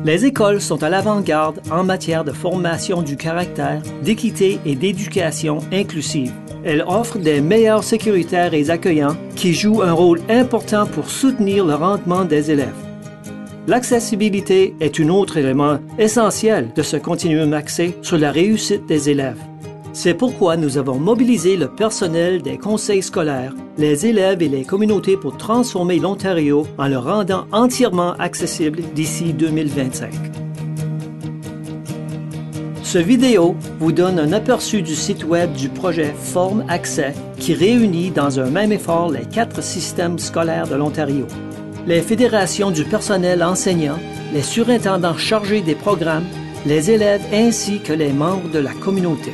Les écoles sont à l'avant-garde en matière de formation du caractère, d'équité et d'éducation inclusive. Elles offrent des meilleurs sécuritaires et accueillants qui jouent un rôle important pour soutenir le rendement des élèves. L'accessibilité est un autre élément essentiel de ce continuum axé sur la réussite des élèves. C'est pourquoi nous avons mobilisé le personnel des conseils scolaires, les élèves et les communautés pour transformer l'Ontario en le rendant entièrement accessible d'ici 2025. Ce vidéo vous donne un aperçu du site web du projet Forme Accès qui réunit dans un même effort les 4 systèmes scolaires de l'Ontario. Les fédérations du personnel enseignant, les surintendants chargés des programmes, les élèves ainsi que les membres de la communauté.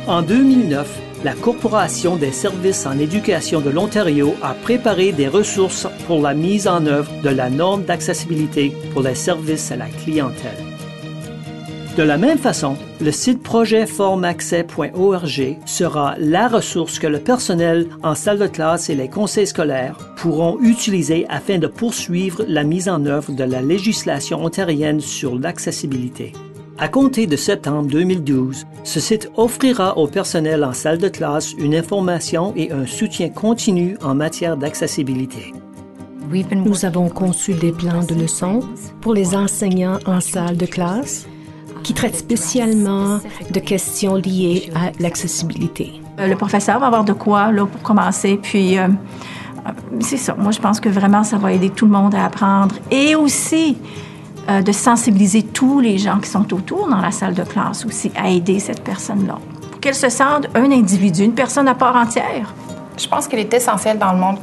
En 2009, la Corporation des services en éducation de l'Ontario a préparé des ressources pour la mise en œuvre de la norme d'accessibilité pour les services à la clientèle. De la même façon, le site projetformeaccès.org sera la ressource que le personnel en salle de classe et les conseils scolaires pourront utiliser afin de poursuivre la mise en œuvre de la législation ontarienne sur l'accessibilité. À compter de septembre 2012, ce site offrira au personnel en salle de classe une information et un soutien continu en matière d'accessibilité. Nous avons conçu des plans de leçons pour les enseignants en salle de classe qui traitent spécialement de questions liées à l'accessibilité. Le professeur va avoir de quoi là, pour commencer, puis c'est ça. Moi, je pense que vraiment, ça va aider tout le monde à apprendre et aussi de sensibiliser tous les gens qui sont autour dans la salle de classe aussi à aider cette personne-là. Pour qu'elle se sente un individu, une personne à part entière. Je pense qu'il est essentiel dans le monde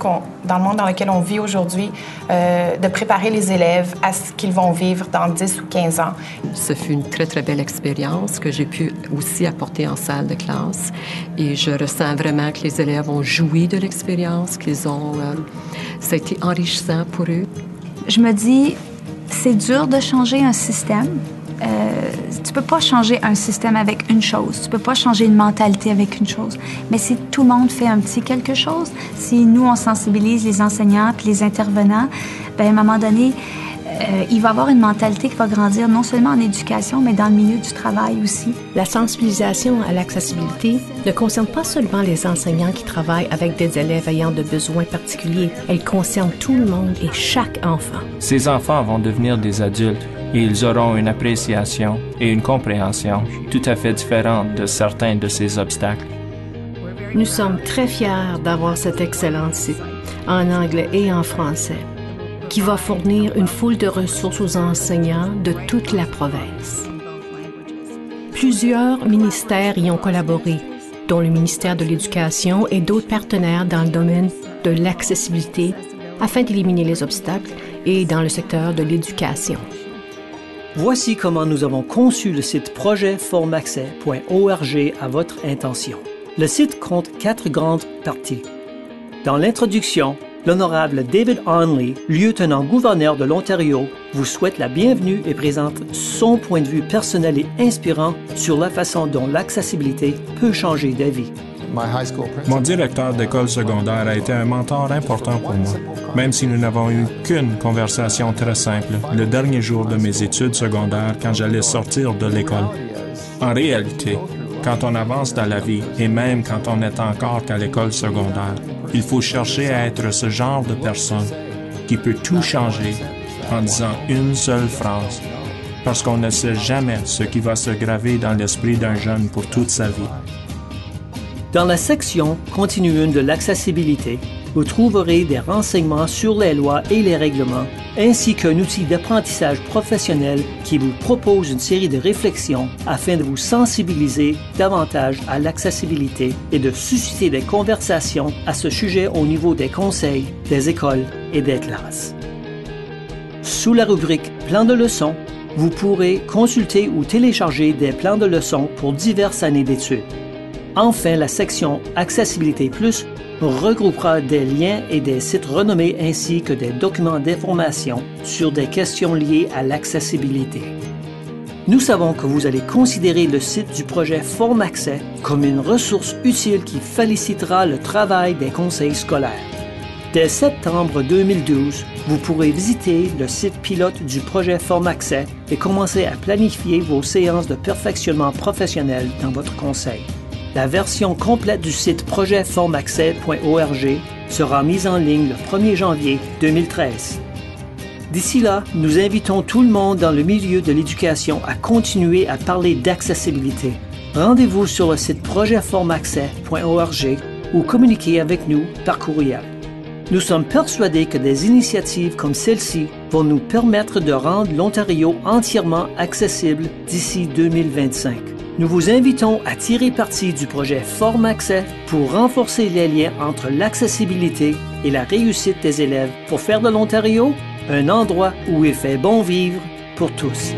dans lequel on vit aujourd'hui de préparer les élèves à ce qu'ils vont vivre dans 10 ou 15 ans. Ce fut une très, très belle expérience que j'ai pu aussi apporter en salle de classe. Et je ressens vraiment que les élèves ont joui de l'expérience, ça a été enrichissant pour eux. Je me dis, c'est dur de changer un système. Tu peux pas changer un système avec une chose. Tu peux pas changer une mentalité avec une chose. Mais si tout le monde fait un petit quelque chose, si nous, on sensibilise les enseignants et les intervenants, bien, à un moment donné, il va y avoir une mentalité qui va grandir non seulement en éducation, mais dans le milieu du travail aussi. La sensibilisation à l'accessibilité ne concerne pas seulement les enseignants qui travaillent avec des élèves ayant de besoins particuliers. Elle concerne tout le monde et chaque enfant. Ces enfants vont devenir des adultes et ils auront une appréciation et une compréhension tout à fait différentes de certains de ces obstacles. Nous sommes très fiers d'avoir cet excellent site, en anglais et en français, qui va fournir une foule de ressources aux enseignants de toute la province. Plusieurs ministères y ont collaboré, dont le ministère de l'Éducation et d'autres partenaires dans le domaine de l'accessibilité, afin d'éliminer les obstacles et dans le secteur de l'éducation. Voici comment nous avons conçu le site projetformeaccès.org à votre intention. Le site compte 4 grandes parties. Dans l'introduction, l'honorable David Onley, lieutenant-gouverneur de l'Ontario, vous souhaite la bienvenue et présente son point de vue personnel et inspirant sur la façon dont l'accessibilité peut changer des vies. Mon directeur d'école secondaire a été un mentor important pour moi, même si nous n'avons eu qu'une conversation très simple le dernier jour de mes études secondaires quand j'allais sortir de l'école. En réalité, quand on avance dans la vie, et même quand on n'est encore qu'à l'école secondaire, il faut chercher à être ce genre de personne qui peut tout changer en disant une seule phrase, parce qu'on ne sait jamais ce qui va se graver dans l'esprit d'un jeune pour toute sa vie. Dans la section « Continuum de l'accessibilité », vous trouverez des renseignements sur les lois et les règlements, ainsi qu'un outil d'apprentissage professionnel qui vous propose une série de réflexions afin de vous sensibiliser davantage à l'accessibilité et de susciter des conversations à ce sujet au niveau des conseils, des écoles et des classes. Sous la rubrique « Plans de leçons », vous pourrez consulter ou télécharger des plans de leçons pour diverses années d'études. Enfin, la section « Accessibilité Plus » regroupera des liens et des sites renommés ainsi que des documents d'information sur des questions liées à l'accessibilité. Nous savons que vous allez considérer le site du projet Forme Accès comme une ressource utile qui félicitera le travail des conseils scolaires. Dès septembre 2012, vous pourrez visiter le site pilote du projet FormAccès et commencer à planifier vos séances de perfectionnement professionnel dans votre conseil. La version complète du site projetformaccès.org sera mise en ligne le 1er janvier 2013. D'ici là, nous invitons tout le monde dans le milieu de l'éducation à continuer à parler d'accessibilité. Rendez-vous sur le site projetformaccès.org ou communiquez avec nous par courriel. Nous sommes persuadés que des initiatives comme celle-ci vont nous permettre de rendre l'Ontario entièrement accessible d'ici 2025. Nous vous invitons à tirer parti du projet FormAccès pour renforcer les liens entre l'accessibilité et la réussite des élèves pour faire de l'Ontario un endroit où il fait bon vivre pour tous.